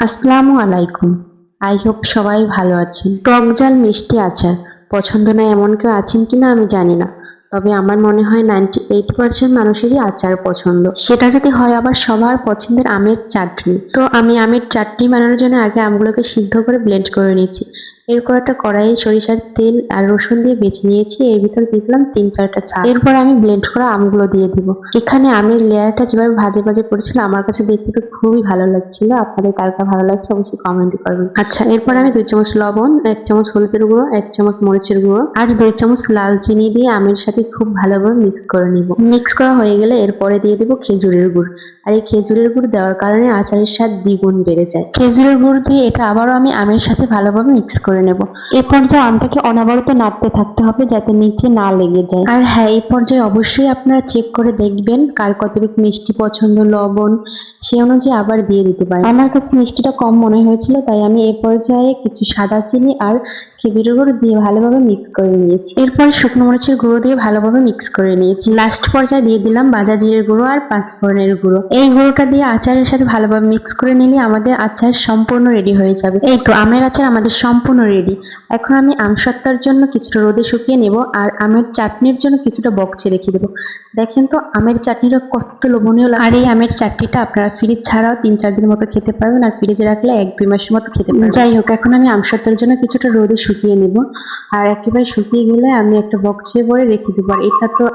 আসসালামু আলাইকুম। I hope সবাই ভালো আছেন। টক ঝাল মিষ্টি আচার পছন্দ না এমন কেউ আছেন কিনা আমি জানি না, তবে আমার মনে হয় 98% মানুষেরই আচার পছন্দ। সেটা যদি হয় আবার সবার পছন্দের আমের চাটনি। তো আমি আমের চাটনি বানানোর জন্য আগে আমগুলোকে সিদ্ধ করে ব্লেন্ড করে নিয়েছি। এরপর একটা কড়াইয়ে সরিষার তেল আর রসুন দিয়ে বেছে নিয়েছি, এর ভিতর দিয়ে দিলাম 3-4টা ছাল। এরপর আমি ব্লেন্ড করা আমগুলো দিয়ে দিব। এখানে আমের লেয়ারটা যেভাবে ভাজে ভাজে পড়েছিল আমার কাছে দেখতে তো খুবই ভালো লাগছিল। আপনাদের কার কার ভালো লাগছে অবশ্যই কমেন্ট করবেন। আচ্ছা, এরপর আমি 2 চামচ লবণ, 1 চামচ হলুদের গুঁড়ো, 1 চামচ মরিচের গুঁড়ো আর 2 চামচ লাল চিনি দিয়ে আমের সাথে খুব ভালোভাবে মিক্স করে নিব। মিক্স করা হয়ে গেলে এরপরে দিয়ে দিব খেজুরের গুড়। আর এই খেজুরের গুড় দেওয়ার কারণে আচারের স্বাদ দ্বিগুণ বেড়ে যায়। খেজুরের গুড় দিয়ে এটা আবারও আমি আমের সাথে ভালোভাবে মিক্স করে নেব। এ পর্যায়ে আমটাকে অনবরত নাড়তে থাকতে হবে যাতে নিচে না লেগে যায়। আর হ্যাঁ, এই পর্যায়ে অবশ্যই আপনারা চেক করে দেখবেন কার কতটুকু মিষ্টি পছন্দ, লবণ সে অনুযায়ী আবার দিয়ে দিতে পারেন। আমার কাছে মিষ্টিটা কম মনে হয়েছিল, তাই আমি এ পর্যায়ে কিছু সাদা চিনি আর খেজুরের গুঁড়ো দিয়ে ভালোভাবে মিক্স করে নিয়েছি। এরপর শুকনো মরিচের গুঁড়ো দিয়ে ভালোভাবে মিক্স করে নিয়েছি। লাস্ট পর্যায়ে দিয়ে দিলাম ভাজা জিরের গুঁড়ো আর পাঁচফোড়নের গুঁড়ো। এই গুঁড়োটা দিয়ে আচারের সাথে ভালোভাবে মিক্স করে নিলে আমাদের আচার সম্পূর্ণ রেডি হয়ে যাবে। এই তো আমের আচার আমাদের সম্পূর্ণ রেডি। এখন আমি আমসত্ত্বার জন্য কিছুটা রোদে শুকিয়ে নেব আর আমের চাটনির জন্য কিছুটা বক্সে রেখে দেবো। দেখেন তো আমের চাটনিটা কত লোভনীয় লাগে। আর এই আমের চাটনিটা আপনারা ফ্রিজ ছাড়াও 3-4 দিনের মতো খেতে পারবেন, আর ফ্রিজে রাখলে 1-2 মাসের মতো খেতে পারবেন। যাই হোক, এখন আমি আমসত্ত্বার জন্য কিছুটা রোদে শুকিয়ে নেব, আর একেবারে শুকিয়ে গেলে আমি একটা বক্সে ভরে রেখে দেবো।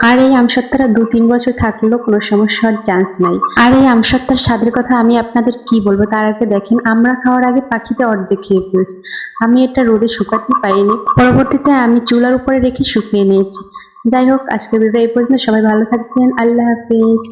আর এই আমসত্ত্বটা 2-3 বছর থাকলেও কোনো সমস্যার চান্স নাই। আর এই আমসত্ত্বার স্বাদের কথা আমি আপনাদের কি বলবো, তার আগে দেখেন আমরা খাওয়ার আগে পাখিতে অর্ধেক খেয়ে ফেলছে। আমি এটা রোদে শুকাতে পারিনি, পরবর্তীতে আমি চুলার উপরে রেখে শুকিয়ে নিয়েছি। যাই হোক, আজকের ভিডিও এই পর্যন্ত। সবাই ভালো থাকবেন। আল্লাহ হাফিজ।